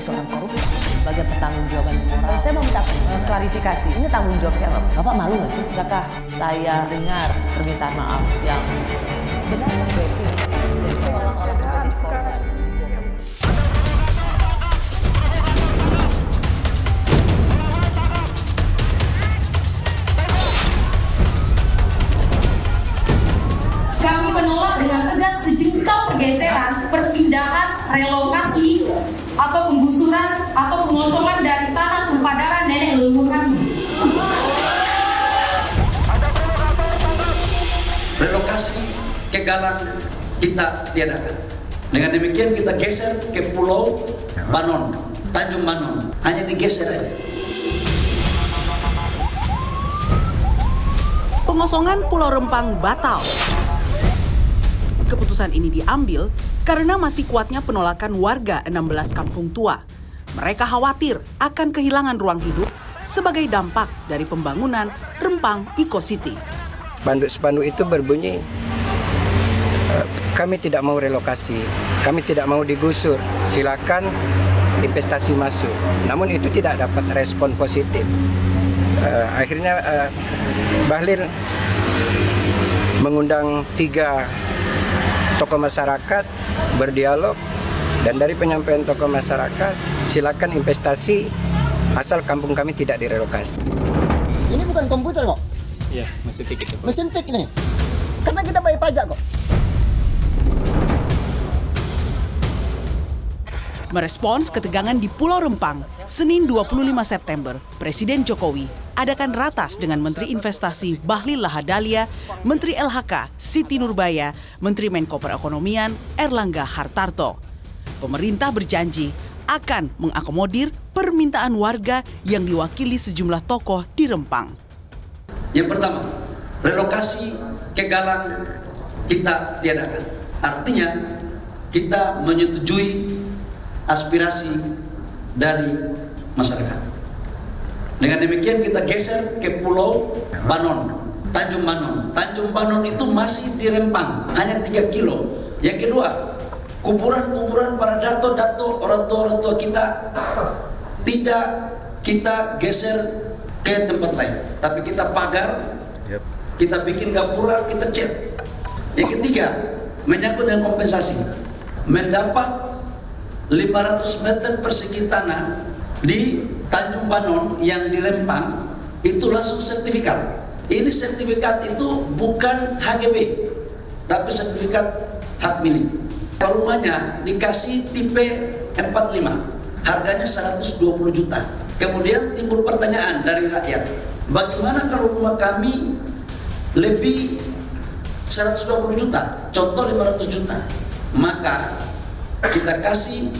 seorang koruptor sebagai pertanggungjawaban moral. Saya mau minta klarifikasi, ini tanggung jawab siapa? Bapak malu nggak sih? Tidakkah saya dengar permintaan maaf yang benar orang-orang menjadi korban? Kami menolak dengan tegas sejumlah pergeseran, perpindahan, relokasi, atau penggusuran atau pengosongan dari tanah tumpah darah nenek leluhur kami. Relokasi ke Galang kita tiadakan. Dengan demikian kita geser ke Pulau Banon, Tanjung Banon, hanya digeser aja. Pengosongan Pulau Rempang batal. Keputusan ini diambil karena masih kuatnya penolakan warga 16 kampung tua. Mereka khawatir akan kehilangan ruang hidup sebagai dampak dari pembangunan Rempang Eco City. Spanduk itu berbunyi, kami tidak mau relokasi, kami tidak mau digusur, silakan investasi masuk. Namun itu tidak dapat respon positif. Akhirnya Bahlil mengundang 3 tokoh masyarakat berdialog, dan dari penyampaian tokoh masyarakat, silakan investasi asal kampung kami tidak direlokasi. Ini bukan komputer kok. Iya, mesin tik itu. Mesin tik nih. Karena kita bayar pajak kok. Merespons ketegangan di Pulau Rempang, Senin 25 September, Presiden Jokowi adakan ratas dengan Menteri Investasi Bahlil Lahadalia, Menteri LHK Siti Nurbaya, Menteri Menko Perekonomian Erlangga Hartarto. Pemerintah berjanji akan mengakomodir permintaan warga yang diwakili sejumlah tokoh di Rempang. Yang pertama, relokasi ke Galang kita tiadakan. Artinya kita menyetujui aspirasi dari masyarakat. Dengan demikian kita geser ke Pulau Banon, Tanjung Banon. Tanjung Banon itu masih di Rempang, hanya 3 kilo. Yang kedua, kuburan-kuburan para dato-dato orang tua kita tidak kita geser ke tempat lain, tapi kita pagar, kita bikin gapura, kita cat. Yang ketiga, menyangkut dengan kompensasi, mendapat 500 meter persegi tanah di Tanjung Banon yang di Rempang itu langsung sertifikat. Ini sertifikat itu bukan HGB, tapi sertifikat hak milik. Rumahnya dikasih tipe 45, harganya 120 juta. Kemudian timbul pertanyaan dari rakyat, bagaimana kalau rumah kami lebih 120 juta, contoh 500 juta, maka kita kasih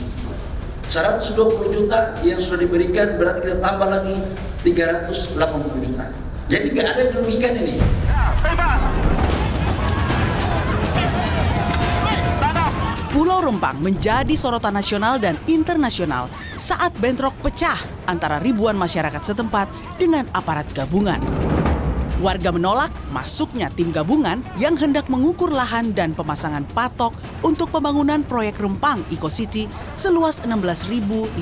120 juta yang sudah diberikan, berarti kita tambah lagi 380 juta. Jadi nggak ada dirugikan ini. Pulau Rempang menjadi sorotan nasional dan internasional saat bentrok pecah antara ribuan masyarakat setempat dengan aparat gabungan. Warga menolak masuknya tim gabungan yang hendak mengukur lahan dan pemasangan patok untuk pembangunan proyek Rempang Eco City seluas 16.500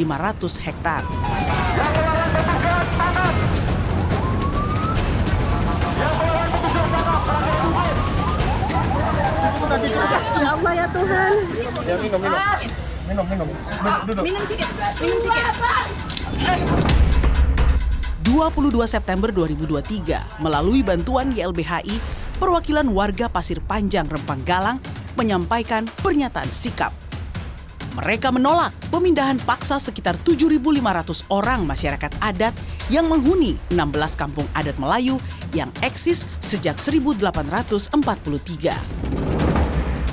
hektar. Ya Allah ya Tuhan. Ya, minum. Duduk. Minum sedikit. 22 September 2023, melalui bantuan YLBHI, perwakilan warga Pasir Panjang Rempang Galang menyampaikan pernyataan sikap. Mereka menolak pemindahan paksa sekitar 7.500 orang masyarakat adat yang menghuni 16 kampung adat Melayu yang eksis sejak 1843.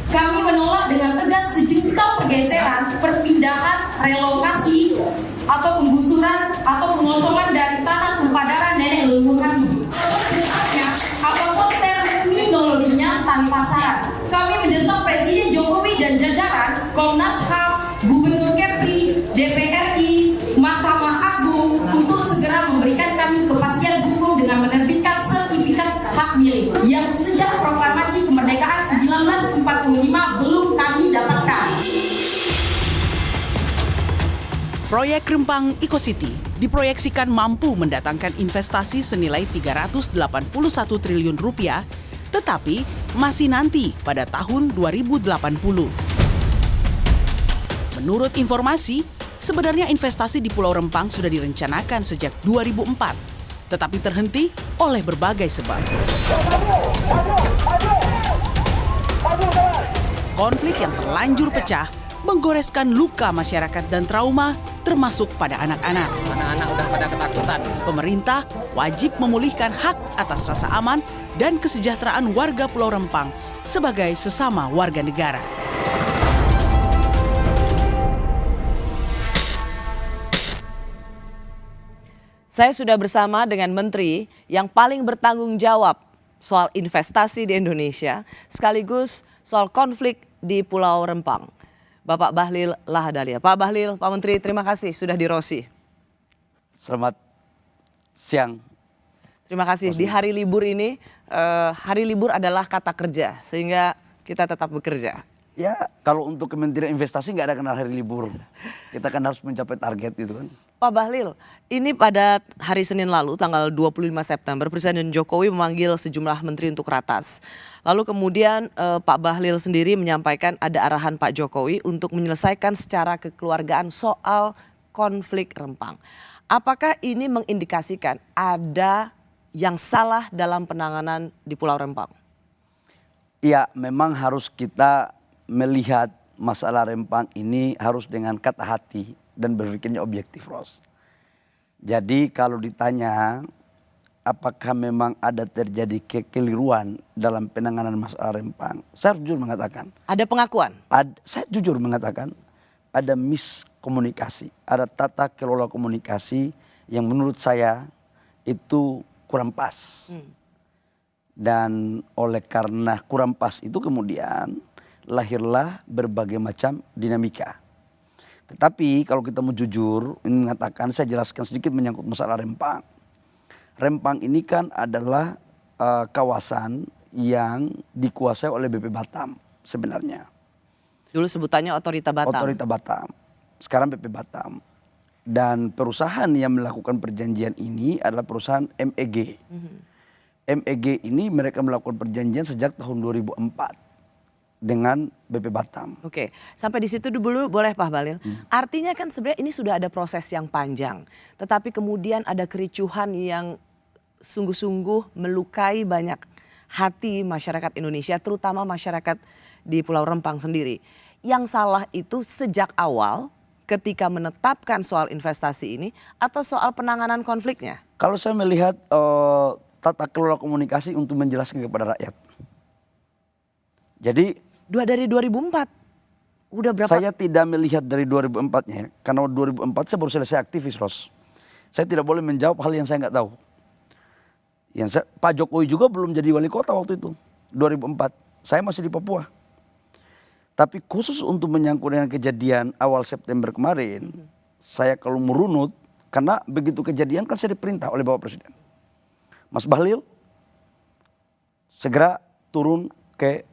Kami menolak dengan tegas sejumlah pergeseran, perpindahan, relokasi, atau penggusuran atau pengosongan dari tanah tumpah darah nenek leluhur kami. Apapun terminologinya tanpa syarat. Kami mendesak Presiden Jokowi dan jajaran, Komnas HAM, Gubernur Kepri, DPRI, Mahkamah Agung untuk segera memberikan kami kepastian hukum dengan menerbitkan sertifikat hak milik yang sejak proklamasi kemerdekaan 1945 belum kami dapatkan. Proyek Rempang Eco-City diproyeksikan mampu mendatangkan investasi senilai 381 triliun rupiah, tetapi masih nanti pada tahun 2080. Menurut informasi, sebenarnya investasi di Pulau Rempang sudah direncanakan sejak 2004, tetapi terhenti oleh berbagai sebab. Konflik yang terlanjur pecah menggoreskan luka masyarakat dan trauma, termasuk pada anak-anak. Anak-anak udah pada ketakutan. Pemerintah wajib memulihkan hak atas rasa aman dan kesejahteraan warga Pulau Rempang sebagai sesama warga negara. Saya sudah bersama dengan menteri yang paling bertanggung jawab soal investasi di Indonesia, sekaligus soal konflik di Pulau Rempang, Bapak Bahlil Lahadalia. Pak Bahlil, Pak Menteri, terima kasih sudah di Rosi. Selamat siang. Terima kasih. Di hari libur ini, hari libur adalah kata kerja, sehingga kita tetap bekerja. Ya, kalau untuk Kementerian Investasi nggak ada kenal hari libur. Kita kan harus mencapai target gitu kan. Pak Bahlil, ini pada hari Senin lalu, tanggal 25 September, Presiden Jokowi memanggil sejumlah menteri untuk ratas. Lalu kemudian Pak Bahlil sendiri menyampaikan ada arahan Pak Jokowi untuk menyelesaikan secara kekeluargaan soal konflik Rempang. Apakah ini mengindikasikan ada yang salah dalam penanganan di Pulau Rempang? Ya, memang harus kita melihat masalah Rempang ini harus dengan kata hati dan berpikirnya objektif, Ros. Jadi kalau ditanya apakah memang ada terjadi kekeliruan dalam penanganan masalah Rempang, saya jujur mengatakan. Ada pengakuan? Saya jujur mengatakan ada miskomunikasi, ada tata kelola komunikasi yang menurut saya itu kurang pas. Dan oleh karena kurang pas itu kemudian lahirlah berbagai macam dinamika. Tetapi kalau kita mau jujur, ini mengatakan, saya jelaskan sedikit menyangkut masalah Rempang. Rempang ini kan adalah kawasan yang dikuasai oleh BP Batam sebenarnya. Dulu sebutannya Otorita Batam. Otorita Batam, sekarang BP Batam. Dan perusahaan yang melakukan perjanjian ini adalah perusahaan MEG. MEG ini mereka melakukan perjanjian sejak tahun 2004. Dengan BP Batam. Oke, sampai di situ dulu boleh Pak Bahlil. Artinya kan sebenarnya ini sudah ada proses yang panjang. Tetapi kemudian ada kericuhan yang sungguh-sungguh melukai banyak hati masyarakat Indonesia, terutama masyarakat di Pulau Rempang sendiri. Yang salah itu sejak awal ketika menetapkan soal investasi ini atau soal penanganan konfliknya? Kalau saya melihat tata kelola komunikasi untuk menjelaskan kepada rakyat. Jadi dari 2004, udah berapa? Saya tidak melihat dari 2004-nya, karena 2004 saya baru selesai aktivis, Ros. Saya tidak boleh menjawab hal yang saya nggak tahu. Pak Jokowi juga belum jadi wali kota waktu itu, 2004. Saya masih di Papua. Tapi khusus untuk menyangkut dengan kejadian awal September kemarin, saya kalau merunut, karena begitu kejadian kan saya diperintah oleh Bapak Presiden. Mas Bahlil, segera turun ke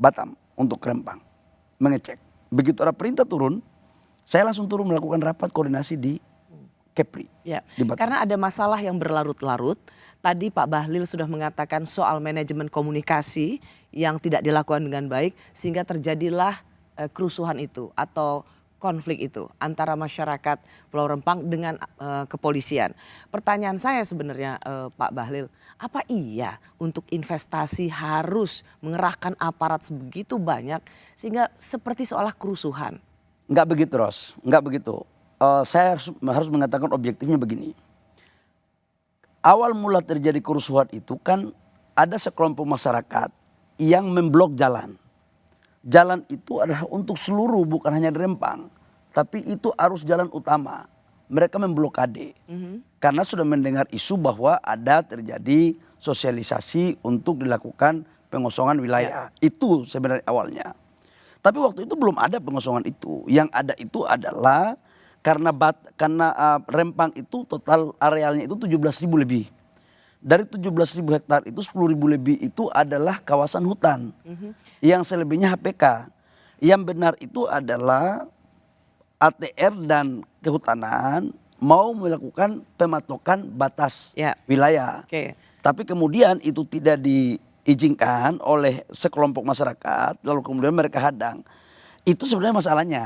Batam untuk Rempang, mengecek. Begitu ada perintah turun, saya langsung turun melakukan rapat koordinasi di Kepri. Ya, di Batam. karena ada masalah yang berlarut-larut. Tadi Pak Bahlil sudah mengatakan soal manajemen komunikasi yang tidak dilakukan dengan baik, sehingga terjadilah kerusuhan itu atau konflik itu antara masyarakat Pulau Rempang dengan kepolisian. Pertanyaan saya sebenarnya Pak Bahlil, apa iya untuk investasi harus mengerahkan aparat sebegitu banyak sehingga seperti seolah kerusuhan? Enggak begitu, Ros. Enggak begitu. Saya harus mengatakan objektifnya begini. Awal mula terjadi kerusuhan itu kan ada sekelompok masyarakat yang memblok jalan. Jalan itu adalah untuk seluruh, bukan hanya di Rempang. Tapi itu arus jalan utama. Mereka memblokade. Karena sudah mendengar isu bahwa ada terjadi sosialisasi untuk dilakukan pengosongan wilayah. Itu sebenarnya awalnya. Tapi waktu itu belum ada pengosongan itu. Yang ada itu adalah karena Rempang itu total arealnya itu 17.000 lebih. Dari 17.000 hektar itu 10.000 lebih itu adalah kawasan hutan. Yang selebihnya HPK. Yang benar itu adalah ATR dan Kehutanan mau melakukan pematokan batas wilayah. Tapi kemudian itu tidak diizinkan oleh sekelompok masyarakat, lalu kemudian mereka hadang. Itu sebenarnya masalahnya.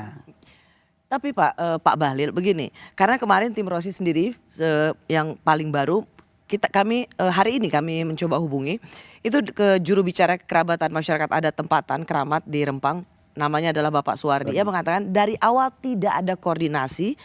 Tapi Pak Bahlil begini, karena kemarin tim Rosi sendiri yang paling baru kami hari ini kami mencoba hubungi itu ke juru bicara kerabatan masyarakat adat tempatan Keramat di Rempang, namanya adalah Bapak Suwardi. Dia mengatakan dari awal tidak ada koordinasi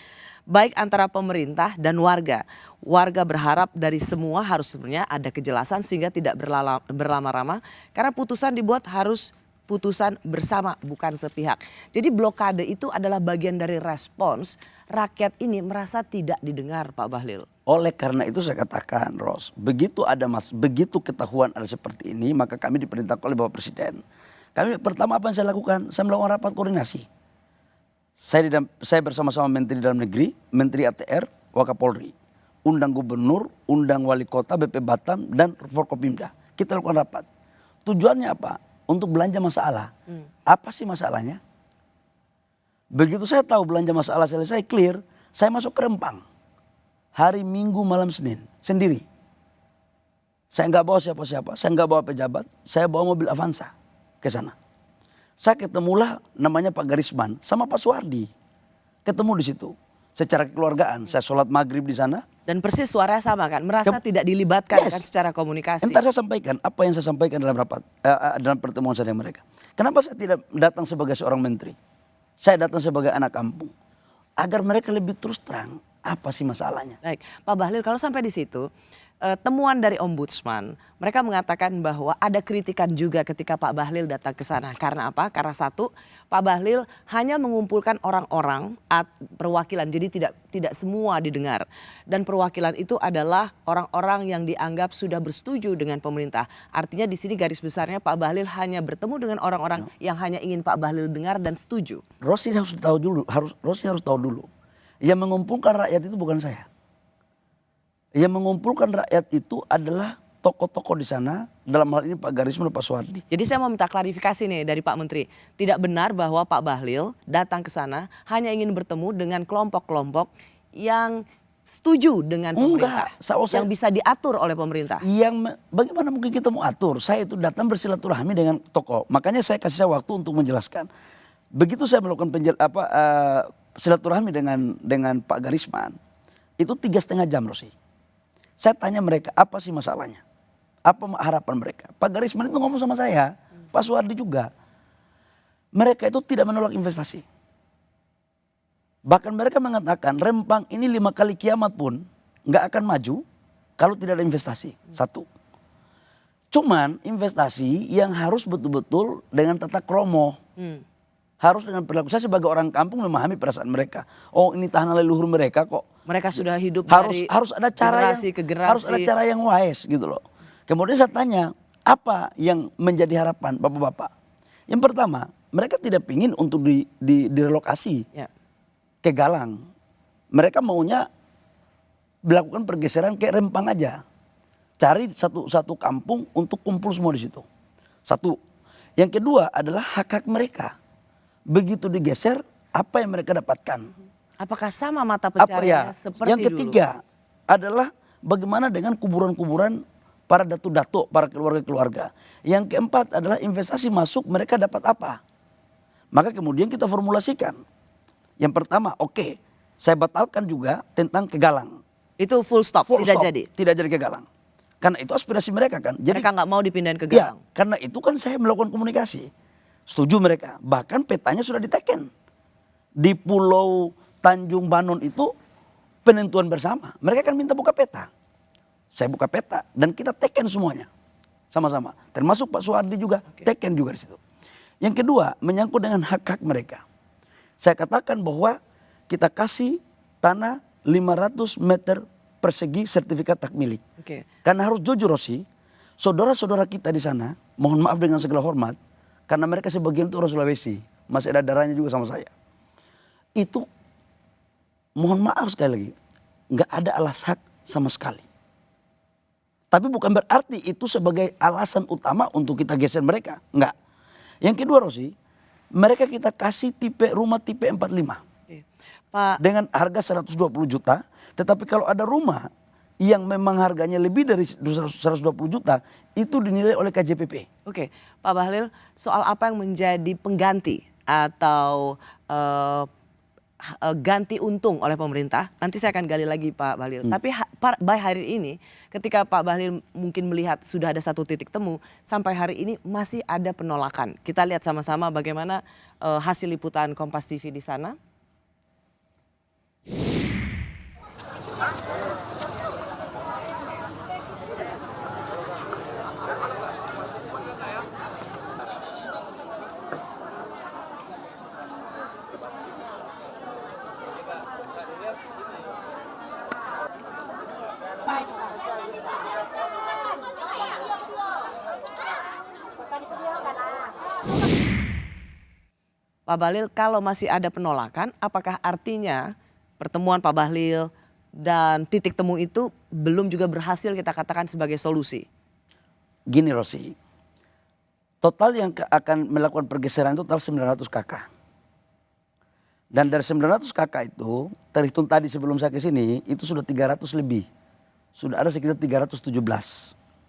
baik antara pemerintah dan warga. Warga berharap dari semua harus sebenarnya ada kejelasan sehingga tidak berlama-lama karena putusan dibuat harus putusan bersama bukan sepihak. Jadi blokade itu adalah bagian dari respons rakyat ini merasa tidak didengar, Pak Bahlil. Oleh karena itu saya katakan, Ros, begitu ketahuan ada seperti ini, maka kami diperintahkan oleh Bapak Presiden. Kami pertama apa yang saya lakukan? Saya melakukan rapat koordinasi. Saya bersama-sama Menteri Dalam Negeri, Menteri ATR, Wakapolri, undang gubernur, undang wali kota, BP Batam, dan Forkopimda. Kita lakukan rapat. Tujuannya apa? Untuk belanja masalah. Apa sih masalahnya? Begitu saya tahu belanja masalah selesai clear, saya masuk ke Rempang. Hari Minggu malam Senin, sendiri. Saya nggak bawa siapa-siapa, saya nggak bawa pejabat, saya bawa mobil Avanza ke sana. Saya ketemulah namanya Pak Garisman sama Pak Suwardi. Ketemu di situ. Secara kekeluargaan, saya sholat maghrib di sana. Dan persis suaranya sama kan, merasa tidak dilibatkan kan secara komunikasi. Entar saya sampaikan apa yang saya sampaikan dalam rapat, dalam pertemuan saya dengan mereka. Kenapa saya tidak datang sebagai seorang menteri? Saya datang sebagai anak kampung. Agar mereka lebih terus terang apa sih masalahnya. Baik, Pak Bahlil kalau sampai di situ, temuan dari Ombudsman, mereka mengatakan bahwa ada kritikan juga ketika Pak Bahlil datang ke sana. Karena apa? Karena satu, Pak Bahlil hanya mengumpulkan orang-orang perwakilan, jadi tidak semua didengar. Dan perwakilan itu adalah orang-orang yang dianggap sudah bersetuju dengan pemerintah. Artinya di sini garis besarnya Pak Bahlil hanya bertemu dengan orang-orang yang hanya ingin Pak Bahlil dengar dan setuju. Rosi harus tahu dulu, yang mengumpulkan rakyat itu bukan saya. Yang mengumpulkan rakyat itu adalah tokoh-tokoh di sana, dalam hal ini Pak Garisman dan Pak Suwardi. Jadi saya mau minta klarifikasi nih dari Pak Menteri. Tidak benar bahwa Pak Bahlil datang ke sana hanya ingin bertemu dengan kelompok-kelompok yang setuju dengan pemerintah. Yang bisa diatur oleh pemerintah. Bagaimana mungkin kita mau atur? Saya itu datang bersilaturahmi dengan tokoh. Makanya saya kasih waktu untuk menjelaskan. Begitu saya melakukan silaturahmi dengan Pak Garisman, itu 3,5 jam, Rosi. Saya tanya mereka, apa sih masalahnya? Apa harapan mereka? Pak Garisman itu ngomong sama saya, Pak Suwardi juga. Mereka itu tidak menolak investasi. Bahkan mereka mengatakan Rempang ini 5 kali kiamat pun nggak akan maju kalau tidak ada investasi. Satu. Cuman investasi yang harus betul-betul dengan tata kromo. Harus dengan perilaku. Saya sebagai orang kampung memahami perasaan mereka. Oh, ini tanah leluhur mereka kok. Mereka sudah hidup harus ada cara generasi ke generasi. Harus ada cara yang wise gitu loh. Kemudian saya tanya, apa yang menjadi harapan bapak-bapak? Yang pertama, mereka tidak ingin untuk direlokasi ke Galang. Mereka maunya melakukan pergeseran ke Rempang aja. Cari satu kampung untuk kumpul semua di situ. Satu. Yang kedua adalah hak-hak mereka. Begitu digeser, apa yang mereka dapatkan? Apakah sama mata pencariannya seperti dulu? Yang ketiga adalah bagaimana dengan kuburan-kuburan para datuk-datuk, para keluarga-keluarga. Yang keempat adalah investasi masuk, mereka dapat apa? Maka kemudian kita formulasikan. Yang pertama, saya batalkan juga tentang ke Galang. Itu full stop, jadi? Tidak jadi ke Galang. Karena itu aspirasi mereka kan. Jadi, mereka nggak mau dipindahin ke Galang? Ya, karena itu kan saya melakukan komunikasi. Setuju mereka. Bahkan petanya sudah diteken. Di Pulau Tanjung Banon itu penentuan bersama. Mereka kan minta buka peta. Saya buka peta dan kita teken semuanya. Sama-sama. Termasuk Pak Suwardi juga teken juga di situ. Yang kedua menyangkut dengan hak-hak mereka. Saya katakan bahwa kita kasih tanah 500 meter persegi sertifikat hak milik. Karena harus jujur Rosi, saudara-saudara kita di sana, mohon maaf dengan segala hormat, karena mereka sebagian itu orang Sulawesi. Masih ada darahnya juga sama saya. Itu mohon maaf sekali lagi. Nggak ada alas hak sama sekali. Tapi bukan berarti itu sebagai alasan utama untuk kita geser mereka. Enggak. Yang kedua Rosi, mereka kita kasih rumah tipe 45. Pak. dengan harga 120 juta, tetapi kalau ada rumah yang memang harganya lebih dari 120 juta, itu dinilai oleh KJPP. Oke, Pak Bahlil, soal apa yang menjadi pengganti atau ganti untung oleh pemerintah, nanti saya akan gali lagi Pak Bahlil. Tapi by hari ini, ketika Pak Bahlil mungkin melihat sudah ada satu titik temu, sampai hari ini masih ada penolakan. Kita lihat sama-sama bagaimana hasil liputan Kompas TV di sana. Pak Bahlil, kalau masih ada penolakan, apakah artinya pertemuan Pak Bahlil dan titik temu itu belum juga berhasil kita katakan sebagai solusi? Gini Rosi, total yang akan melakukan pergeseran itu total 900 kakak. Dan dari 900 kakak itu, terhitung tadi sebelum saya ke sini, itu sudah 300 lebih. Sudah ada sekitar 317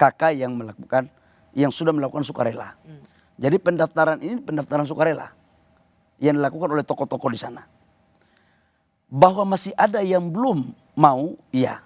kakak yang sudah melakukan sukarela. Jadi pendaftaran ini pendaftaran sukarela yang dilakukan oleh tokoh-tokoh di sana. Bahwa masih ada yang belum mau, iya.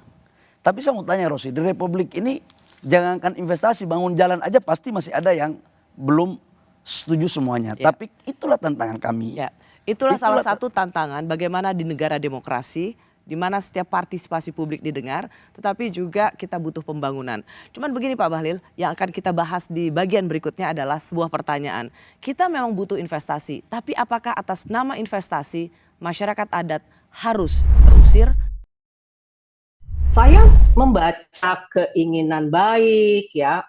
Tapi saya mau tanya Rosi, di Republik ini jangankan investasi, bangun jalan aja pasti masih ada yang belum setuju semuanya. Ya. Tapi itulah tantangan kami. Ya, itulah salah satu tantangan bagaimana di negara demokrasi, di mana setiap partisipasi publik didengar, tetapi juga kita butuh pembangunan. Cuman begini Pak Bahlil, yang akan kita bahas di bagian berikutnya adalah sebuah pertanyaan. Kita memang butuh investasi, tapi apakah atas nama investasi masyarakat adat harus terusir? Saya membaca keinginan baik ya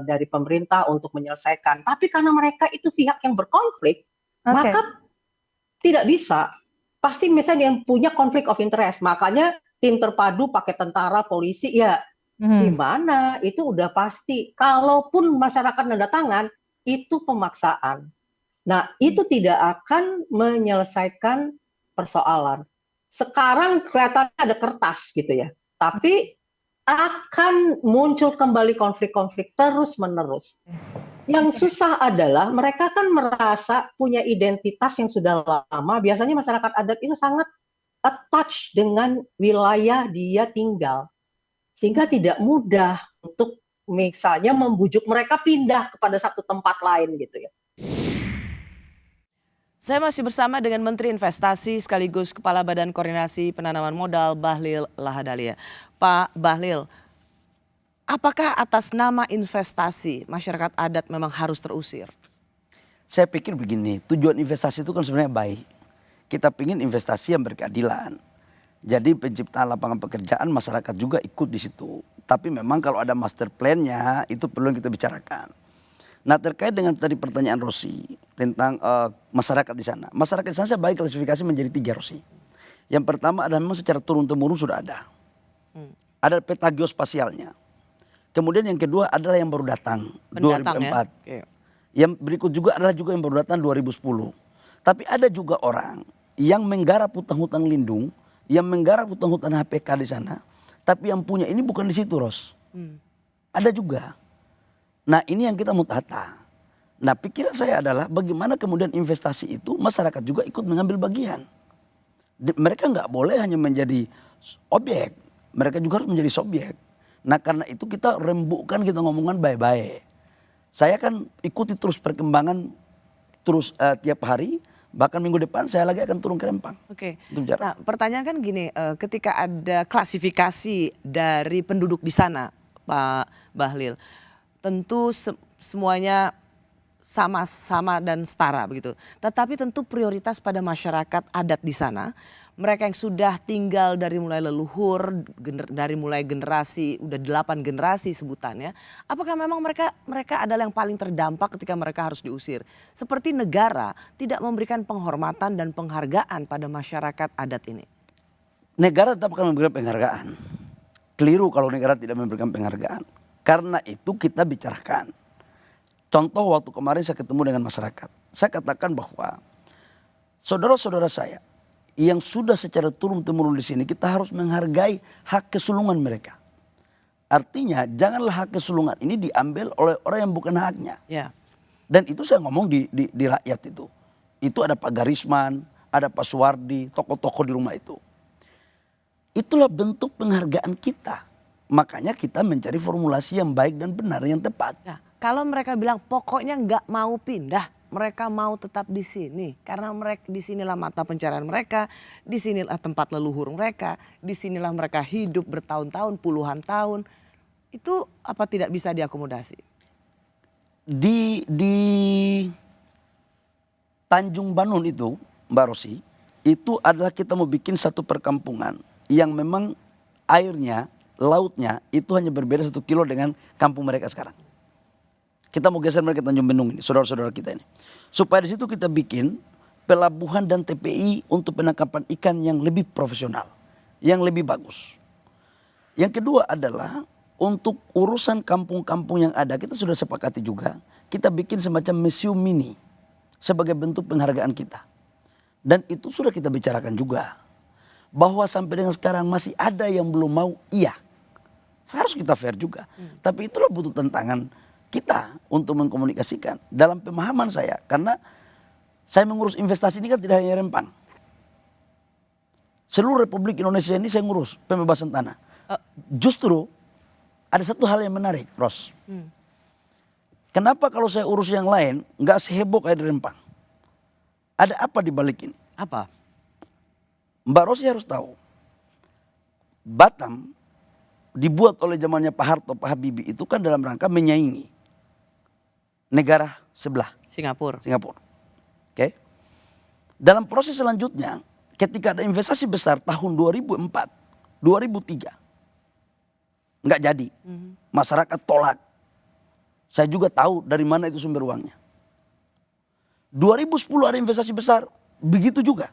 dari pemerintah untuk menyelesaikan, tapi karena mereka itu pihak yang berkonflik, maka tidak bisa. Pasti misalnya yang punya konflik of interest, makanya tim terpadu pakai tentara, polisi, ya gimana itu udah pasti. Kalaupun masyarakat nanda tangan, itu pemaksaan. Nah itu tidak akan menyelesaikan persoalan. Sekarang kelihatannya ada kertas gitu ya, tapi akan muncul kembali konflik-konflik terus-menerus. Yang susah adalah mereka kan merasa punya identitas yang sudah lama. Biasanya masyarakat adat itu sangat attached dengan wilayah dia tinggal. Sehingga tidak mudah untuk misalnya membujuk mereka pindah kepada satu tempat lain gitu ya. Saya masih bersama dengan Menteri Investasi sekaligus Kepala Badan Koordinasi Penanaman Modal Bahlil Lahadalia. Pak Bahlil, apakah atas nama investasi masyarakat adat memang harus terusir? Saya pikir begini, tujuan investasi itu kan sebenarnya baik. Kita ingin investasi yang berkeadilan. Jadi penciptaan lapangan pekerjaan masyarakat juga ikut di situ. Tapi memang kalau ada master plan-nya itu perlu kita bicarakan. Nah terkait dengan tadi pertanyaan Rosi tentang masyarakat di sana. Masyarakat di sana saya bagi klasifikasi menjadi 3 Rosi. Yang pertama adalah memang secara turun-temurun sudah ada. Ada peta geospasialnya. Kemudian yang kedua adalah yang baru datang, 2004. Ya? Yang berikut juga adalah juga yang baru datang 2010. Tapi ada juga orang yang menggarap hutang-hutang lindung, yang menggarap hutang-hutang HPK di sana, tapi yang punya ini bukan di situ Ros. Ada juga. Nah ini yang kita mau tata. Nah pikiran saya adalah bagaimana kemudian investasi itu masyarakat juga ikut mengambil bagian. Mereka nggak boleh hanya menjadi objek, mereka juga harus menjadi subjek. Nah karena itu kita rembukkan, kita ngomongkan baik-baik. Saya kan ikuti terus perkembangan terus tiap hari. Bahkan minggu depan saya lagi akan turun ke Rempang. Oke. Nah pertanyaan kan gini, ketika ada klasifikasi dari penduduk di sana Pak Bahlil. Tentu semuanya sama-sama dan setara begitu. Tetapi tentu prioritas pada masyarakat adat di sana. Mereka yang sudah tinggal dari mulai leluhur, dari mulai generasi, udah 8 generasi sebutannya. Apakah memang mereka adalah yang paling terdampak ketika mereka harus diusir? Seperti negara tidak memberikan penghormatan dan penghargaan pada masyarakat adat ini. Negara tetap akan memberikan penghargaan. Keliru kalau negara tidak memberikan penghargaan. Karena itu kita bicarakan. Contoh waktu kemarin saya ketemu dengan masyarakat. Saya katakan bahwa saudara-saudara saya yang sudah secara turun-temurun di sini, kita harus menghargai hak kesulungan mereka. Artinya janganlah hak kesulungan ini diambil oleh orang yang bukan haknya. Ya. Dan itu saya ngomong di rakyat itu. Itu ada Pak Garisman, ada Pak Suwardi, tokoh-tokoh di rumah itu. Itulah bentuk penghargaan kita. Makanya kita mencari formulasi yang baik dan benar, yang tepat. Nah, kalau mereka bilang pokoknya nggak mau pindah, mereka mau tetap di sini karena mereka disinilah mata pencarian mereka, disinilah tempat leluhur mereka, disinilah mereka hidup bertahun-tahun, puluhan tahun. Itu apa tidak bisa diakomodasi? Di Tanjung Banun itu, Mbak Rosi, itu adalah kita mau bikin satu perkampungan yang memang airnya, lautnya itu hanya berbeda 1 kilo dengan kampung mereka sekarang. Kita mau geser mereka ke Tanjung Benung ini, saudara-saudara kita ini. Supaya di situ kita bikin pelabuhan dan TPI untuk penangkapan ikan yang lebih profesional, yang lebih bagus. Yang kedua adalah untuk urusan kampung-kampung yang ada, kita sudah sepakati juga, kita bikin semacam museum mini sebagai bentuk penghargaan kita. Dan itu sudah kita bicarakan juga. Bahwa sampai dengan sekarang masih ada yang belum mau, iya. Harus kita fair juga. Tapi itulah butuh tantangan kita untuk mengkomunikasikan. Dalam pemahaman saya, karena saya mengurus investasi ini kan tidak hanya Rempang. Seluruh Republik Indonesia ini saya ngurus pembebasan tanah. Justru ada satu hal yang menarik, Ros. Kenapa kalau saya urus yang lain nggak seheboh kayak di Rempang? Ada apa di balik ini? Apa? Mbak Rosi harus tahu. Batam dibuat oleh zamannya Pak Harto, Pak Habibie itu kan dalam rangka menyaingi negara sebelah. Singapura. Oke. Dalam proses selanjutnya, ketika ada investasi besar tahun 2004, 2003, nggak jadi. Masyarakat tolak. Saya juga tahu dari mana itu sumber uangnya. 2010 ada investasi besar, begitu juga.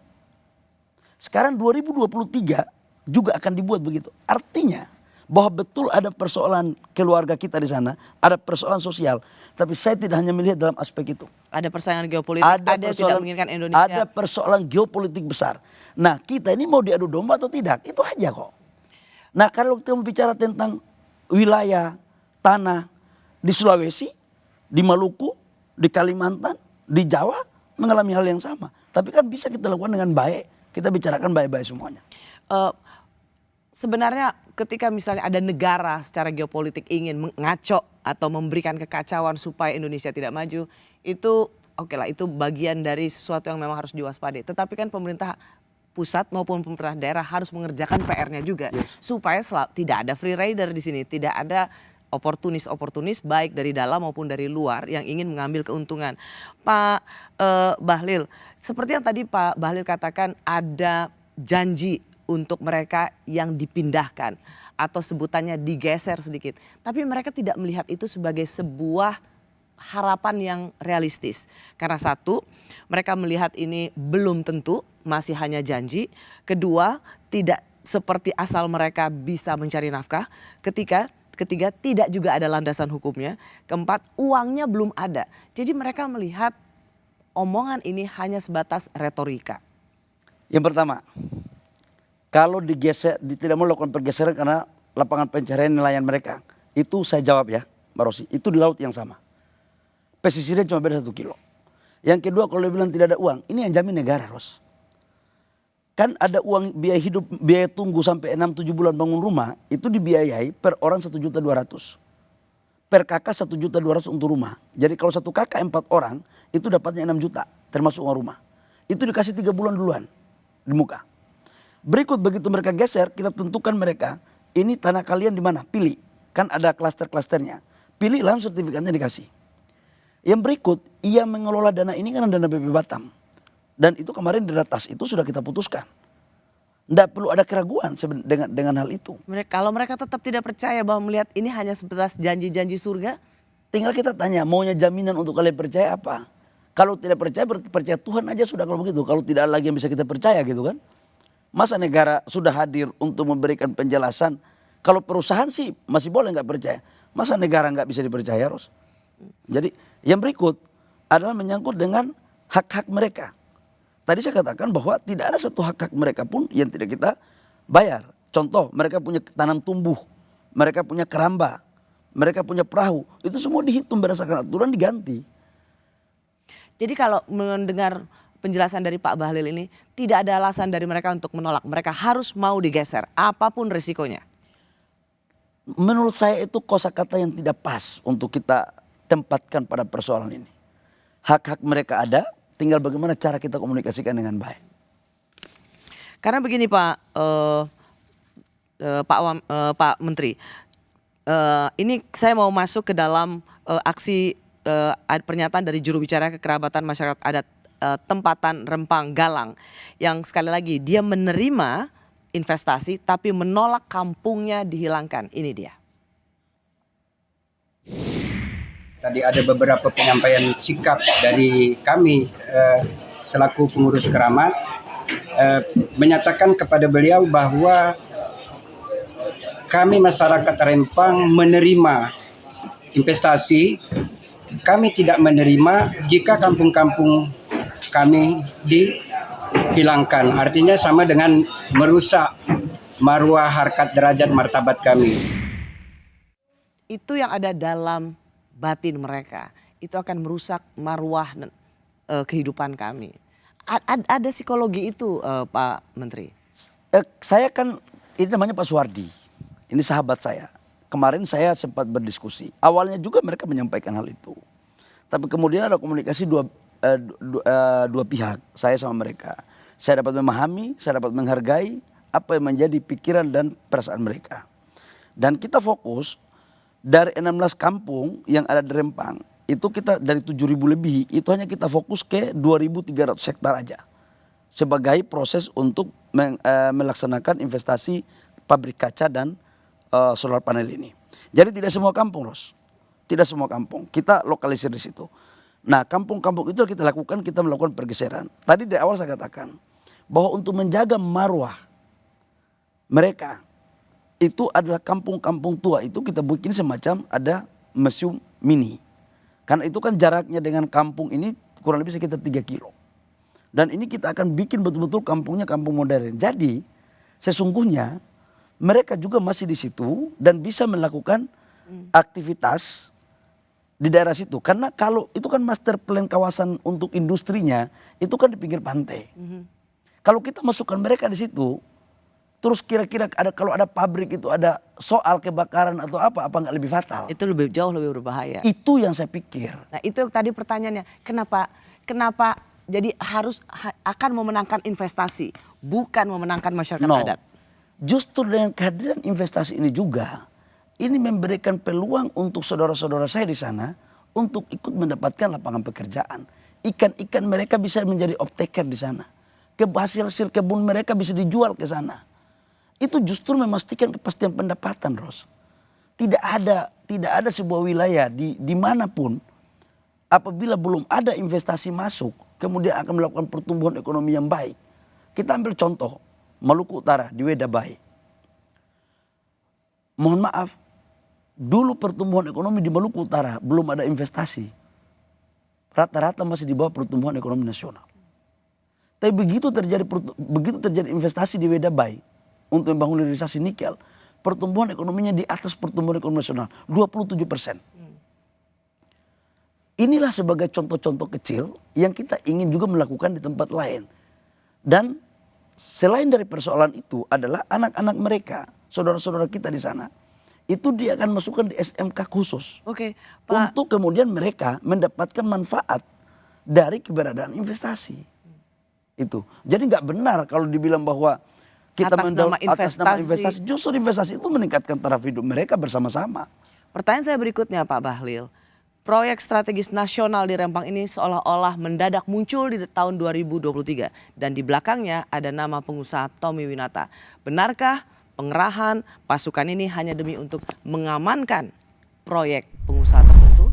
Sekarang 2023 juga akan dibuat begitu. Artinya bahwa betul ada persoalan keluarga kita di sana, ada persoalan sosial. Tapi saya tidak hanya melihat dalam aspek itu. Ada persaingan geopolitik, ada yang tidak menginginkan Indonesia. Ada persoalan geopolitik besar. Nah, kita ini mau diadu domba atau tidak? Itu aja kok. Nah, kalau kita bicara tentang wilayah, tanah di Sulawesi, di Maluku, di Kalimantan, di Jawa mengalami hal yang sama. Tapi kan bisa kita lakukan dengan baik. Kita bicarakan baik-baik semuanya. Sebenarnya ketika misalnya ada negara secara geopolitik ingin mengaco atau memberikan kekacauan supaya Indonesia tidak maju, itu oke lah, itu bagian dari sesuatu yang memang harus diwaspadai. Tetapi kan pemerintah pusat maupun pemerintah daerah harus mengerjakan PR-nya juga, supaya tidak ada free rider di sini, tidak ada oportunis baik dari dalam maupun dari luar yang ingin mengambil keuntungan. Pak Bahlil, seperti yang tadi Pak Bahlil katakan, ada janji untuk mereka yang dipindahkan atau sebutannya digeser sedikit. Tapi mereka tidak melihat itu sebagai sebuah harapan yang realistis. Karena satu, mereka melihat ini belum tentu, masih hanya janji. Kedua, tidak seperti asal mereka bisa mencari nafkah. Ketiga, tidak juga ada landasan hukumnya. Keempat, uangnya belum ada. Jadi mereka melihat omongan ini hanya sebatas retorika. Yang pertama, kalau digeser, tidak mau lakukan pergeseran karena lapangan pencarian nelayan mereka. Itu saya jawab ya, Mbak Rosi. Itu di laut yang sama. Pesisirnya cuma beda 1 kilo. Yang kedua, kalau dia bilang tidak ada uang, ini yang jamin negara, Ros. Kan ada uang biaya hidup, biaya tunggu sampai 6-7 bulan bangun rumah, itu dibiayai per orang 1.200.000. Per kakak 1.200.000 untuk rumah. Jadi kalau satu kakak 4 orang, itu dapatnya 6 juta, termasuk uang rumah. Itu dikasih 3 bulan duluan di muka. Berikut begitu mereka geser, kita tentukan mereka, ini tanah kalian di mana? Pilih. Kan ada klaster-klasternya. Pilih, langsung sertifikatnya dikasih. Yang berikut, ia mengelola dana ini kan dana BP Batam. Dan itu kemarin di ratas itu sudah kita putuskan. Tidak perlu ada keraguan dengan hal itu. Kalau mereka tetap tidak percaya bahwa melihat ini hanya sebatas janji-janji surga, tinggal kita tanya, maunya jaminan untuk kalian percaya apa? Kalau tidak percaya, berarti percaya Tuhan aja sudah kalau begitu. Kalau tidak ada lagi yang bisa kita percaya gitu kan. Masa negara sudah hadir untuk memberikan penjelasan. Kalau perusahaan sih masih boleh nggak percaya. Masa negara nggak bisa dipercaya, Ros? Jadi yang berikut adalah menyangkut dengan hak-hak mereka. Tadi saya katakan bahwa tidak ada satu hak-hak mereka pun yang tidak kita bayar. Contoh, mereka punya tanam tumbuh, mereka punya keramba, mereka punya perahu. Itu semua dihitung berdasarkan aturan, diganti. Jadi kalau mendengar penjelasan dari Pak Bahlil ini, tidak ada alasan dari mereka untuk menolak. Mereka harus mau digeser, apapun risikonya. Menurut saya itu kosakata yang tidak pas untuk kita tempatkan pada persoalan ini. Hak-hak mereka ada, tinggal bagaimana cara kita komunikasikan dengan baik. Karena begini Pak Menteri, ini saya mau masuk ke dalam aksi pernyataan dari juru bicara kekerabatan masyarakat adat tempatan Rempang Galang, yang sekali lagi dia menerima investasi tapi menolak kampungnya dihilangkan. Ini dia. Tadi ada beberapa penyampaian sikap dari kami selaku pengurus keramat, menyatakan kepada beliau bahwa kami masyarakat Rempang menerima investasi, kami tidak menerima jika kampung-kampung kami dihilangkan. Artinya sama dengan merusak marwah, harkat, derajat, martabat kami. Itu yang ada dalam batin mereka, itu akan merusak marwah kehidupan kami. Ada psikologi itu Pak Menteri? Saya kan, ini namanya Pak Suwardi, ini sahabat saya. Kemarin saya sempat berdiskusi, awalnya juga mereka menyampaikan hal itu. Tapi kemudian ada komunikasi dua pihak, saya sama mereka. Saya dapat memahami, saya dapat menghargai apa yang menjadi pikiran dan perasaan mereka. Dan kita fokus, dari 16 kampung yang ada di Rempang, itu kita dari 7.000 lebih, itu hanya kita fokus ke 2.300 hektar aja. Sebagai proses untuk melaksanakan investasi pabrik kaca dan solar panel ini. Jadi tidak semua kampung, Ros. Tidak semua kampung, kita lokalisir di situ. Nah, kampung-kampung itu kita lakukan, kita melakukan pergeseran. Tadi dari awal saya katakan, bahwa untuk menjaga marwah mereka, itu adalah kampung-kampung tua itu kita bikin semacam ada museum mini. Karena itu kan jaraknya dengan kampung ini kurang lebih sekitar 3 kilo. Dan ini kita akan bikin betul-betul kampungnya kampung modern. Jadi sesungguhnya mereka juga masih di situ dan bisa melakukan aktivitas di daerah situ. Karena kalau itu kan master plan kawasan untuk industrinya itu kan di pinggir pantai. Kalau kita masukkan mereka di situ, terus kira-kira kalau ada pabrik itu ada soal kebakaran atau apa nggak lebih fatal? Itu jauh lebih berbahaya. Itu yang saya pikir. Nah itu tadi pertanyaannya, kenapa jadi akan memenangkan investasi, bukan memenangkan masyarakat adat? Justru dengan kehadiran investasi ini juga, ini memberikan peluang untuk saudara-saudara saya di sana untuk ikut mendapatkan lapangan pekerjaan. Ikan-ikan mereka bisa menjadi off-taker di sana. Hasil kebun mereka bisa dijual ke sana. Itu justru memastikan kepastian pendapatan, Ros. Tidak ada sebuah wilayah dimanapun apabila belum ada investasi masuk, kemudian akan melakukan pertumbuhan ekonomi yang baik. Kita ambil contoh Maluku Utara di Wedabai. Mohon maaf, dulu pertumbuhan ekonomi di Maluku Utara belum ada investasi. Rata-rata masih di bawah pertumbuhan ekonomi nasional. Tapi begitu terjadi investasi di Wedabai untuk membangun hilirisasi nikel, pertumbuhan ekonominya di atas pertumbuhan ekonomi nasional, 27%. Inilah sebagai contoh-contoh kecil yang kita ingin juga melakukan di tempat lain. Dan selain dari persoalan itu adalah anak-anak mereka, saudara-saudara kita di sana, itu dia akan masukkan di SMK khusus. Oke, Pak. Untuk kemudian mereka mendapatkan manfaat dari keberadaan investasi. Itu. Jadi nggak benar kalau dibilang bahwa kita atas nama investasi. Justru investasi itu meningkatkan taraf hidup mereka bersama-sama. Pertanyaan saya berikutnya Pak Bahlil. Proyek strategis nasional di Rempang ini seolah-olah mendadak muncul di tahun 2023. Dan di belakangnya ada nama pengusaha Tommy Winata. Benarkah pengerahan pasukan ini hanya demi untuk mengamankan proyek pengusaha tertentu?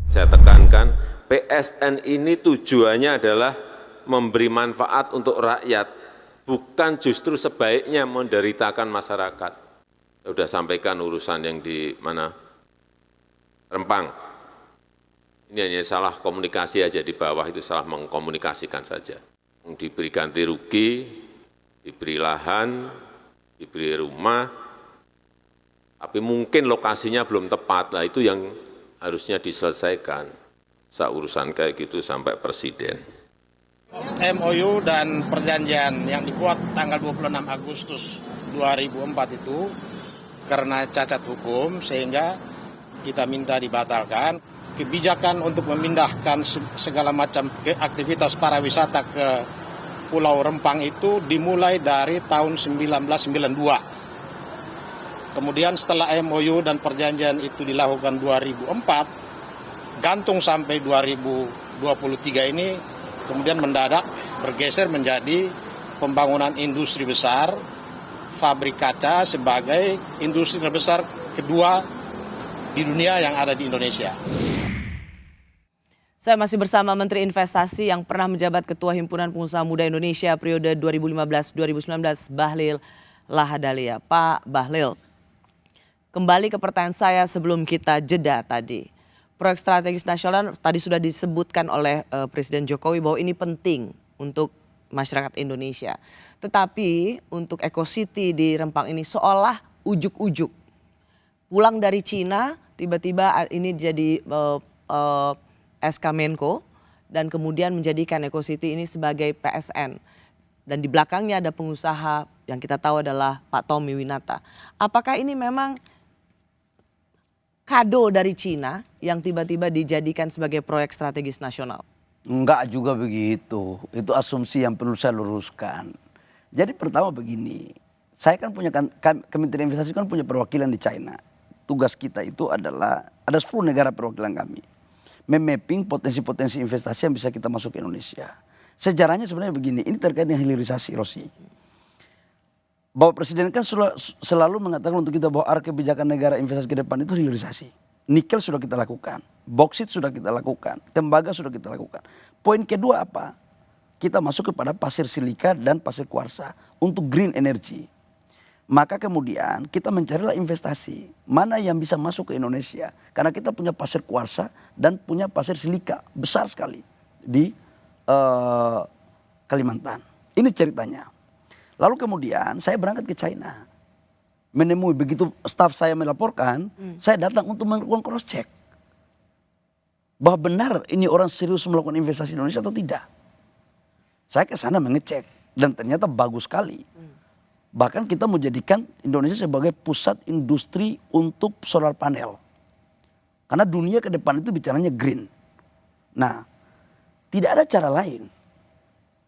Saya tekankan PSN ini tujuannya adalah memberi manfaat untuk rakyat. Bukan justru sebaiknya menderitakan masyarakat. Saya sudah sampaikan urusan yang di mana? Rempang. Ini hanya salah komunikasi aja di bawah, itu salah mengkomunikasikan saja. Diberi ganti rugi, diberi lahan, diberi rumah, tapi mungkin lokasinya belum tepat. Nah itu yang harusnya diselesaikan. Urusan kayak gitu sampai presiden. MOU dan perjanjian yang dibuat tanggal 26 Agustus 2004 itu karena cacat hukum sehingga kita minta dibatalkan. Kebijakan untuk memindahkan segala macam aktivitas pariwisata ke Pulau Rempang itu dimulai dari tahun 1992. Kemudian setelah MOU dan perjanjian itu dilakukan 2004, gantung sampai 2023 ini kemudian mendadak bergeser menjadi pembangunan industri besar, pabrik kaca sebagai industri terbesar kedua di dunia yang ada di Indonesia. Saya masih bersama Menteri Investasi yang pernah menjabat Ketua Himpunan Pengusaha Muda Indonesia periode 2015-2019, Bahlil Lahadalia. Pak Bahlil, kembali ke pertanyaan saya sebelum kita jeda tadi. Proyek strategis nasional tadi sudah disebutkan oleh Presiden Jokowi bahwa ini penting untuk masyarakat Indonesia. Tetapi untuk Eco City di Rempang ini seolah ujuk-ujuk. Pulang dari Cina, tiba-tiba ini jadi SK Menko dan kemudian menjadikan Eco City ini sebagai PSN. Dan di belakangnya ada pengusaha yang kita tahu adalah Pak Tommy Winata. Apakah ini memang kado dari Cina yang tiba-tiba dijadikan sebagai proyek strategis nasional? Enggak juga begitu. Itu asumsi yang perlu saya luruskan. Jadi pertama begini, saya kan punya Kementerian Investasi kan punya perwakilan di China. Tugas kita itu adalah ada 10 negara perwakilan kami. Memapping potensi-potensi investasi yang bisa kita masuk ke Indonesia. Sejarahnya sebenarnya begini, ini terkait dengan hilirisasi, Rosi. Bapak Presiden kan selalu mengatakan untuk kita bahwa arah kebijakan negara investasi ke depan itu hilirisasi. Nikel sudah kita lakukan, boksit sudah kita lakukan, tembaga sudah kita lakukan. Poin kedua apa? Kita masuk kepada pasir silika dan pasir kuarsa untuk green energy. Maka kemudian kita mencarilah investasi mana yang bisa masuk ke Indonesia. Karena kita punya pasir kuarsa dan punya pasir silika besar sekali di Kalimantan. Ini ceritanya. Lalu kemudian saya berangkat ke China. Menemui begitu staf saya melaporkan, saya datang untuk melakukan cross check. Bahwa benar ini orang serius melakukan investasi di Indonesia atau tidak. Saya ke sana mengecek dan ternyata bagus sekali. Bahkan kita mau jadikan Indonesia sebagai pusat industri untuk solar panel. Karena dunia ke depan itu bicaranya green. Nah, tidak ada cara lain.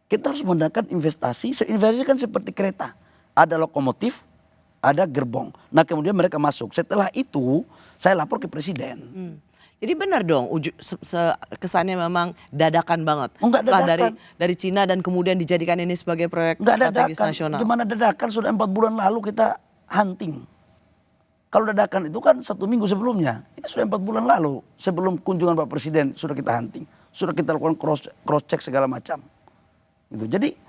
Kita harus menggunakan investasi. Investasi kan seperti kereta. Ada lokomotif, ada gerbong. Nah kemudian mereka masuk. Setelah itu saya lapor ke Presiden. Jadi benar dong, kesannya memang dadakan banget. Enggak setelah dadakan. dari Cina dan kemudian dijadikan ini sebagai proyek Enggak strategis dadakan. nasional. Gimana dadakan, sudah 4 bulan lalu kita hunting. Kalau dadakan itu kan 1 minggu sebelumnya. Ini sudah 4 bulan lalu sebelum kunjungan Pak Presiden sudah kita hunting. Sudah kita lakukan cross check segala macam. Gitu. Jadi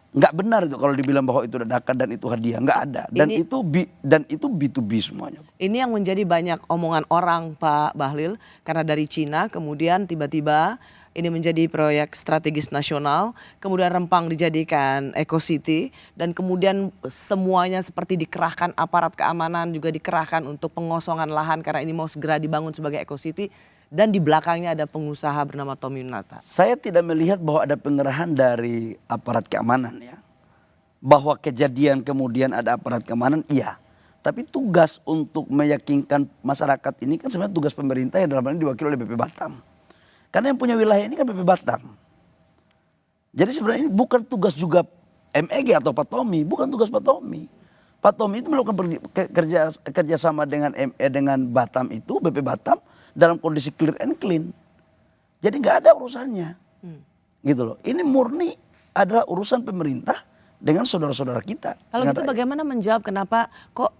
nggak benar itu kalau dibilang bahwa itu dadakan dan itu hadiah, nggak ada. Dan itu B2B semuanya. Ini yang menjadi banyak omongan orang Pak Bahlil karena dari Cina kemudian tiba-tiba ini menjadi proyek strategis nasional, kemudian Rempang dijadikan Eco City dan kemudian semuanya seperti dikerahkan aparat keamanan juga dikerahkan untuk pengosongan lahan karena ini mau segera dibangun sebagai Eco City. Dan di belakangnya ada pengusaha bernama Tommy Winata. Saya tidak melihat bahwa ada pengerahan dari aparat keamanan ya. Bahwa kejadian kemudian ada aparat keamanan, iya. Tapi tugas untuk meyakinkan masyarakat ini kan sebenarnya tugas pemerintah yang dalam hal ini diwakili oleh BP Batam. Karena yang punya wilayah ini kan BP Batam. Jadi sebenarnya ini bukan tugas juga MEG atau Pak Tommy, bukan tugas Pak Tommy. Pak Tommy itu melakukan kerjasama dengan dengan Batam itu, BP Batam, dalam kondisi clear and clean. Jadi nggak ada urusannya. Gitu loh. Ini murni adalah urusan pemerintah dengan saudara-saudara kita. Kalau gitu bagaimana menjawab kenapa kok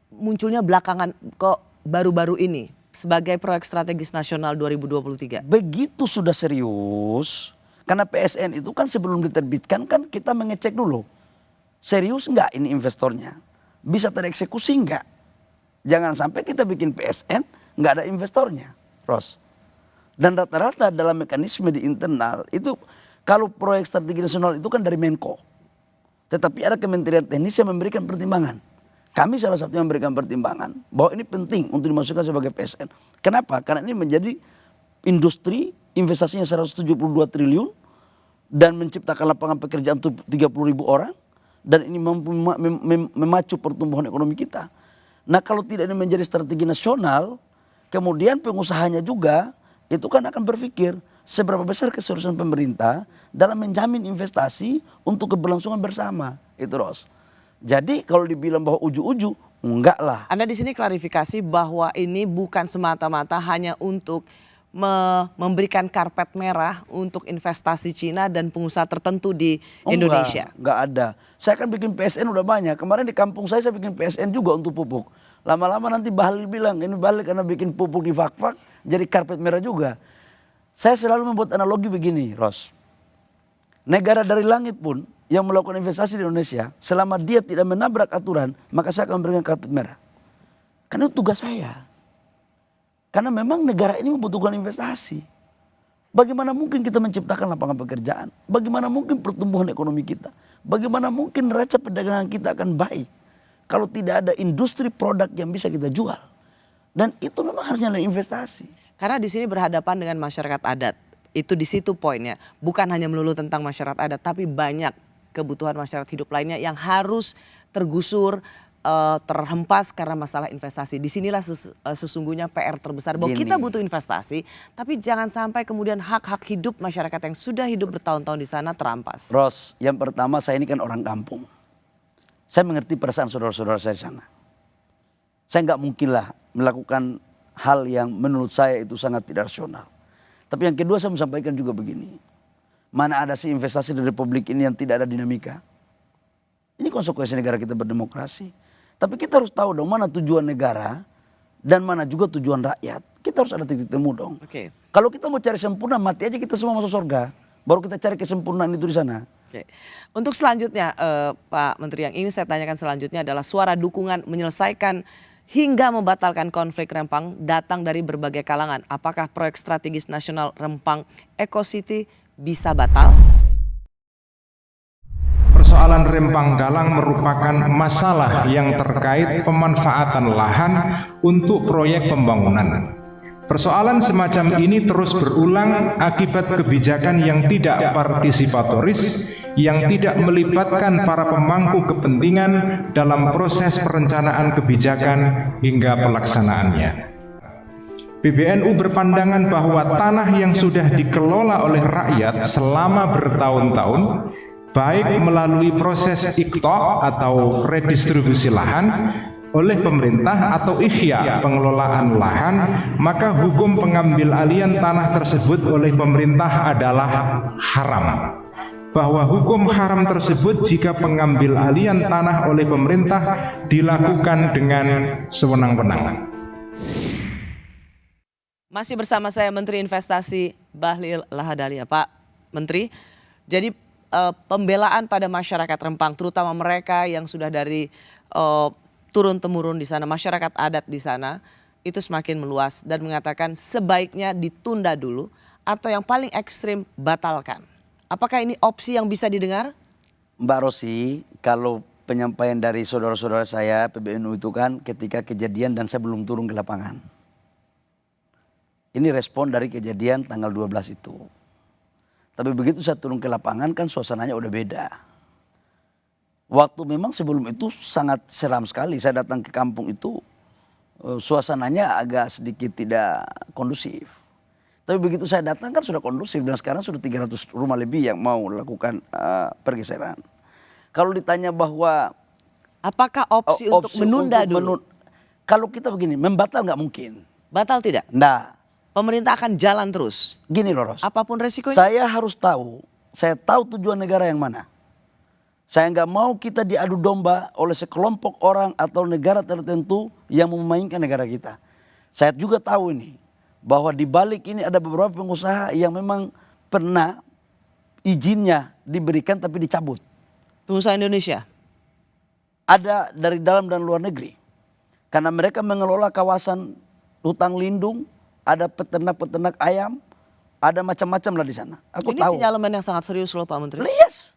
munculnya belakangan, kok baru-baru ini sebagai proyek strategis nasional 2023? Begitu sudah serius, karena PSN itu kan sebelum diterbitkan kan kita mengecek dulu. Serius nggak ini investornya? Bisa tereksekusi nggak? Jangan sampai kita bikin PSN nggak ada investornya, Ros. Dan rata-rata dalam mekanisme di internal itu kalau proyek strategi nasional itu kan dari Menko. Tetapi ada kementerian teknis yang memberikan pertimbangan. Kami salah satu yang memberikan pertimbangan bahwa ini penting untuk dimasukkan sebagai PSN. Kenapa? Karena ini menjadi industri investasinya 172 triliun dan menciptakan lapangan pekerjaan untuk 30.000 orang dan ini mampu memacu pertumbuhan ekonomi kita. Nah kalau tidak ini menjadi strategi nasional, kemudian pengusahanya juga itu kan akan berpikir seberapa besar keseriusan pemerintah dalam menjamin investasi untuk keberlangsungan bersama. Itu Ros. Jadi kalau dibilang bahwa uju-uju, enggak lah. Anda di sini klarifikasi bahwa ini bukan semata-mata hanya untuk memberikan karpet merah untuk investasi Cina dan pengusaha tertentu di Indonesia. Enggak ada. Saya kan bikin PSN udah banyak. Kemarin di kampung saya bikin PSN juga untuk pupuk. Lama-lama nanti Bahlil bilang ini balik karena bikin pupuk di fak-fak jadi karpet merah juga. Saya selalu membuat analogi begini, Ros. Negara dari langit pun yang melakukan investasi di Indonesia, selama dia tidak menabrak aturan, maka saya akan memberikan karpet merah. Karena itu tugas saya. Karena memang negara ini membutuhkan investasi. Bagaimana mungkin kita menciptakan lapangan pekerjaan? Bagaimana mungkin pertumbuhan ekonomi kita? Bagaimana mungkin neraca perdagangan kita akan baik kalau tidak ada industri produk yang bisa kita jual? Dan itu memang harusnya ada investasi. Karena di sini berhadapan dengan masyarakat adat. Itu di situ poinnya. Bukan hanya melulu tentang masyarakat adat, tapi banyak kebutuhan masyarakat hidup lainnya yang harus tergusur, terhempas karena masalah investasi. Disinilah sesungguhnya PR terbesar bahwa kita butuh investasi, tapi jangan sampai kemudian hak-hak hidup masyarakat yang sudah hidup bertahun-tahun di sana terampas. Ros, yang pertama saya ini kan orang kampung. Saya mengerti perasaan saudara-saudara saya di sana. Saya nggak mungkin lah melakukan hal yang menurut saya itu sangat tidak rasional. Tapi yang kedua saya mau sampaikan juga begini. Mana ada sih investasi di Republik ini yang tidak ada dinamika? Ini konsekuensi negara kita berdemokrasi. Tapi kita harus tahu dong mana tujuan negara dan mana juga tujuan rakyat. Kita harus ada titik temu dong. Kalau kita mau cari sempurna, mati aja kita semua masuk surga. Baru kita cari kesempurnaan itu di sana. Untuk selanjutnya Pak Menteri, yang ingin saya tanyakan selanjutnya adalah suara dukungan menyelesaikan hingga membatalkan konflik Rempang datang dari berbagai kalangan. Apakah proyek strategis nasional Rempang Eco City bisa batal? Persoalan Rempang Galang merupakan masalah yang terkait pemanfaatan lahan untuk proyek pembangunan. Persoalan semacam ini terus berulang akibat kebijakan yang tidak partisipatoris, yang tidak melibatkan para pemangku kepentingan dalam proses perencanaan kebijakan hingga pelaksanaannya. PBNU berpandangan bahwa tanah yang sudah dikelola oleh rakyat selama bertahun-tahun, baik melalui proses iqta' atau redistribusi lahan oleh pemerintah atau ihya pengelolaan lahan, maka hukum pengambil alihan tanah tersebut oleh pemerintah adalah haram. Bahwa hukum haram tersebut jika pengambil alihan tanah oleh pemerintah dilakukan dengan sewenang-wenang. Masih bersama saya Menteri Investasi Bahlil Lahadalia. Pak Menteri, jadi pembelaan pada masyarakat Rempang, terutama mereka yang sudah dari turun-temurun di sana, masyarakat adat di sana, itu semakin meluas dan mengatakan sebaiknya ditunda dulu atau yang paling ekstrim batalkan. Apakah ini opsi yang bisa didengar? Mbak Rosi, kalau penyampaian dari saudara-saudara saya PBNU itu kan ketika kejadian dan saya belum turun ke lapangan. Ini respon dari kejadian tanggal 12 itu. Tapi begitu saya turun ke lapangan kan suasananya udah beda. Waktu memang sebelum itu sangat seram sekali. Saya datang ke kampung itu suasananya agak sedikit tidak kondusif. Tapi begitu saya datang kan sudah kondusif dan sekarang sudah 300 rumah lebih yang mau lakukan pergeseran. Kalau ditanya bahwa apakah opsi untuk menunda dulu? Kalau kita begini, membatal nggak mungkin. Batal tidak? Nggak. Pemerintah akan jalan terus? Gini loh Ros. Apapun resikonya? Saya harus tahu, saya tahu tujuan negara yang mana. Saya nggak mau kita diadu domba oleh sekelompok orang atau negara tertentu yang memainkan negara kita. Saya juga tahu ini, bahwa di balik ini ada beberapa pengusaha yang memang pernah izinnya diberikan tapi dicabut. Pengusaha Indonesia? Ada dari dalam dan luar negeri. Karena mereka mengelola kawasan hutan lindung ada peternak-peternak ayam, ada macam-macam lah di sana. Aku Ini tahu. sinyalemen yang sangat serius loh Pak Menteri. Yes.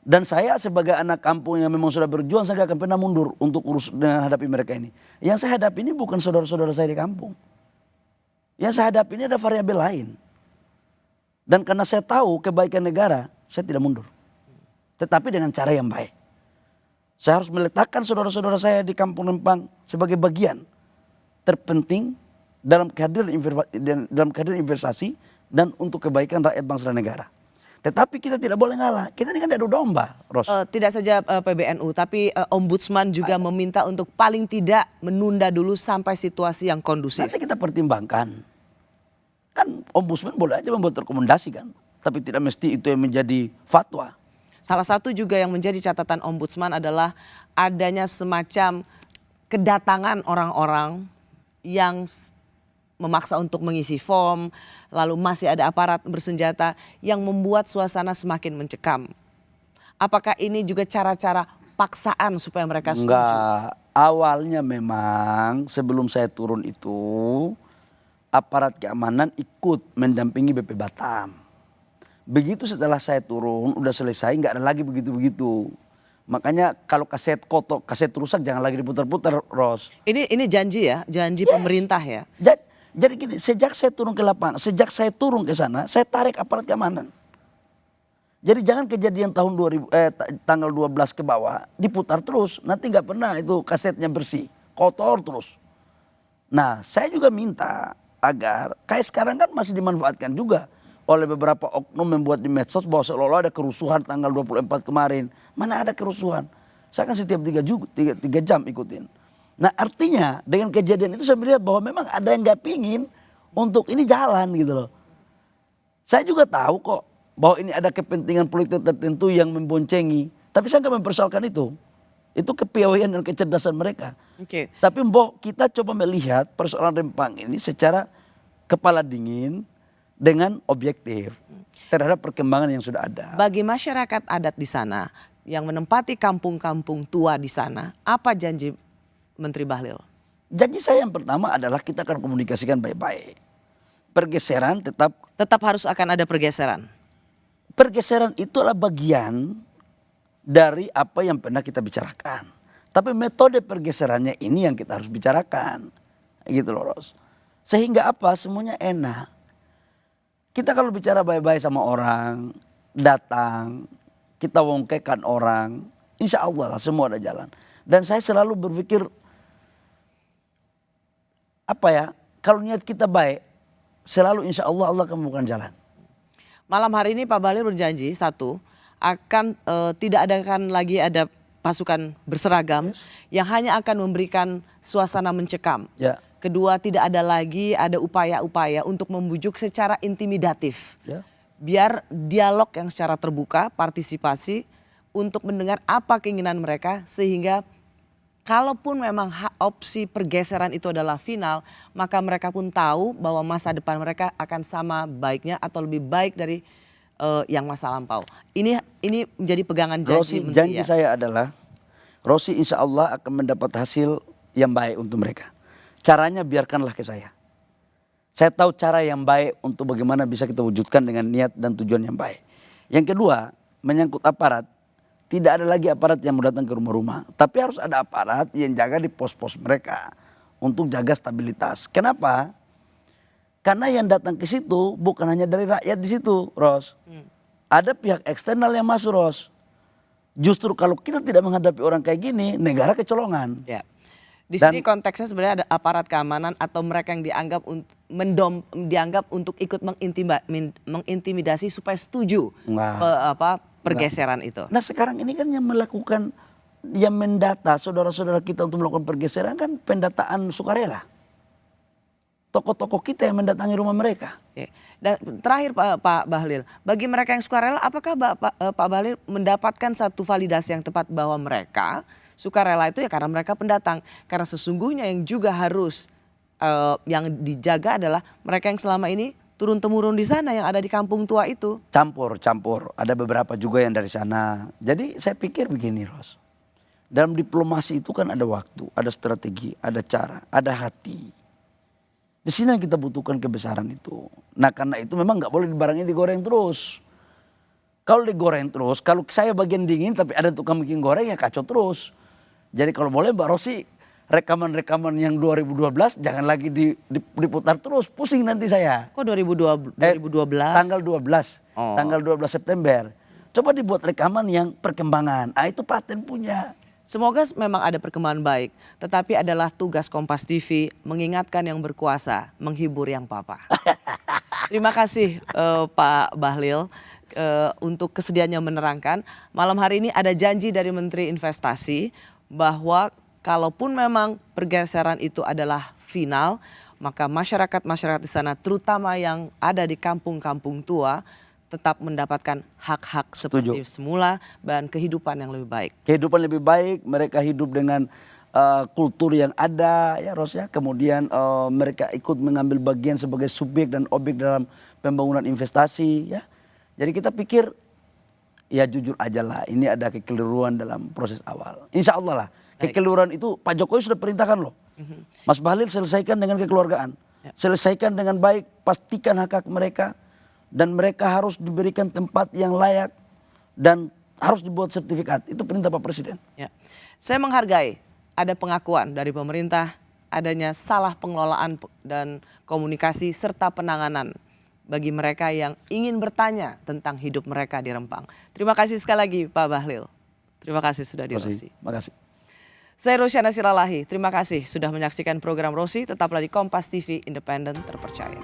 Dan saya sebagai anak kampung yang memang sudah berjuang, saya gak akan pernah mundur untuk urus dengan hadapi mereka ini. Yang saya hadapi ini bukan saudara-saudara saya di kampung. Yang saya hadapi ini ada variabel lain. Dan karena saya tahu kebaikan negara, saya tidak mundur. Tetapi dengan cara yang baik. Saya harus meletakkan saudara-saudara saya di Kampung Rempang sebagai bagian terpenting dalam kehadiran investasi dan untuk kebaikan rakyat bangsa dan negara. Tetapi kita tidak boleh ngalah. Kita ini kan adu domba, Ros. Tidak saja PBNU, tapi Ombudsman juga meminta untuk paling tidak menunda dulu sampai situasi yang kondusif. Nanti kita pertimbangkan. Kan Ombudsman boleh aja membuat rekomendasi kan. Tapi tidak mesti itu yang menjadi fatwa. Salah satu juga yang menjadi catatan Ombudsman adalah adanya semacam kedatangan orang-orang yang memaksa untuk mengisi form, lalu masih ada aparat bersenjata yang membuat suasana semakin mencekam. Apakah ini juga cara-cara paksaan supaya mereka setuju? Enggak, awalnya memang sebelum saya turun itu aparat keamanan ikut mendampingi BP Batam. Begitu setelah saya turun, udah selesai, nggak ada lagi begitu-begitu. Makanya kalau kaset kotor, kaset rusak jangan lagi diputar-putar, Ros. Ini janji ya, janji pemerintah ya. Jadi gini, sejak saya turun ke lapangan, sejak saya turun ke sana, saya tarik aparat keamanan. Jadi jangan kejadian tahun tanggal 12 ke bawah diputar terus, nanti nggak pernah itu kasetnya bersih, kotor terus. Nah, saya juga minta agar kayak sekarang kan masih dimanfaatkan juga oleh beberapa oknum membuat di medsos bahwa seolah-olah ada kerusuhan tanggal 24 kemarin. Mana ada kerusuhan? Saya kan setiap 3 jam ikutin. Nah artinya dengan kejadian itu saya melihat bahwa memang ada yang gak pingin untuk ini jalan gitu loh. Saya juga tahu kok bahwa ini ada kepentingan politik tertentu yang memboncengi. Tapi saya gak mempersoalkan itu. Itu kepiawaian dan kecerdasan mereka. Oke. Tapi kita coba melihat persoalan Rempang ini secara kepala dingin dengan objektif terhadap perkembangan yang sudah ada. Bagi masyarakat adat di sana yang menempati kampung-kampung tua di sana, apa janji Menteri Bahlil? Janji saya yang pertama adalah kita akan komunikasikan baik-baik. Pergeseran tetap harus akan ada pergeseran. Pergeseran itu adalah bagian dari apa yang pernah kita bicarakan. Tapi metode pergeserannya ini yang kita harus bicarakan. Gitu loh, Ros. Sehingga apa? Semuanya enak. Kita kalau bicara baik-baik sama orang, datang, kita wongkekan orang, insya Allah lah semua ada jalan. Dan saya selalu berpikir, kalau niat kita baik, selalu insya Allah Allah akan membuka jalan. Malam hari ini Pak Bahlil berjanji, satu, akan tidak adakan lagi ada pasukan berseragam yang hanya akan memberikan suasana mencekam. Ya. Kedua, tidak ada lagi ada upaya-upaya untuk membujuk secara intimidatif. Ya. Biar dialog yang secara terbuka, partisipasi untuk mendengar apa keinginan mereka sehingga kalaupun memang opsi pergeseran itu adalah final, maka mereka pun tahu bahwa masa depan mereka akan sama baiknya atau lebih baik dari yang masa lampau. Ini menjadi pegangan janji Menteri. Janji saya adalah Rosi insya Allah akan mendapat hasil yang baik untuk mereka. Caranya biarkanlah ke saya. Saya tahu cara yang baik untuk bagaimana bisa kita wujudkan dengan niat dan tujuan yang baik. Yang kedua, menyangkut aparat. Tidak ada lagi aparat yang mau datang ke rumah-rumah. Tapi harus ada aparat yang jaga di pos-pos mereka. Untuk jaga stabilitas. Kenapa? Karena yang datang ke situ bukan hanya dari rakyat di situ, Ros. Ada pihak eksternal yang masuk, Ros. Justru kalau kita tidak menghadapi orang kayak gini, negara kecolongan. Ya. Di sini konteksnya sebenarnya ada aparat keamanan atau mereka yang dianggap untuk ikut mengintimidasi supaya setuju pergeseran itu. Nah sekarang ini kan yang melakukan, yang mendata saudara-saudara kita untuk melakukan pergeseran kan pendataan sukarela. Tokoh-tokoh kita yang mendatangi rumah mereka. Dan terakhir Pak Bahlil, bagi mereka yang sukarela, apakah Pak Bahlil mendapatkan satu validasi yang tepat bahwa mereka sukarela itu ya karena mereka pendatang. Karena sesungguhnya yang juga harus yang dijaga adalah mereka yang selama ini turun-temurun di sana yang ada di kampung tua itu. Campur. Ada beberapa juga yang dari sana. Jadi saya pikir begini, Ros. Dalam diplomasi itu kan ada waktu, ada strategi, ada cara, ada hati. Di sini yang kita butuhkan kebesaran itu. Nah karena itu memang nggak boleh barangnya digoreng terus. Kalau digoreng terus, kalau saya bagian dingin tapi ada tukang bikin goreng ya kacau terus. Jadi kalau boleh Mbak Rosi, rekaman-rekaman yang 2012 jangan lagi diputar terus, pusing nanti saya. Kok 2012? Tanggal 12, tanggal 12 September. Coba dibuat rekaman yang perkembangan, itu Paten punya. Semoga memang ada perkembangan baik, tetapi adalah tugas Kompas TV mengingatkan yang berkuasa, menghibur yang papa. Terima kasih Pak Bahlil untuk kesediaannya menerangkan. Malam hari ini ada janji dari Menteri Investasi bahwa kalaupun memang pergeseran itu adalah final, maka masyarakat-masyarakat di sana terutama yang ada di kampung-kampung tua tetap mendapatkan hak-hak seperti semula dan kehidupan yang lebih baik. Kehidupan lebih baik, mereka hidup dengan kultur yang ada ya Ros ya. Kemudian mereka ikut mengambil bagian sebagai subjek dan objek dalam pembangunan investasi ya. Jadi kita pikir ya jujur aja lah, ini ada kekeliruan dalam proses awal. Insya Allah lah, kekeliruan itu Pak Jokowi sudah perintahkan loh. Mas Bahlil selesaikan dengan kekeluargaan, selesaikan dengan baik, pastikan hak-hak mereka. Dan mereka harus diberikan tempat yang layak dan harus dibuat sertifikat. Itu perintah Pak Presiden. Ya. Saya menghargai ada pengakuan dari pemerintah, adanya salah pengelolaan dan komunikasi serta penanganan bagi mereka yang ingin bertanya tentang hidup mereka di Rempang. Terima kasih sekali lagi Pak Bahlil. Terima kasih sudah di Rosi. Terima kasih. Saya Rosyana Silalahi, terima kasih sudah menyaksikan program Rosi. Tetaplah di Kompas TV, independen terpercaya.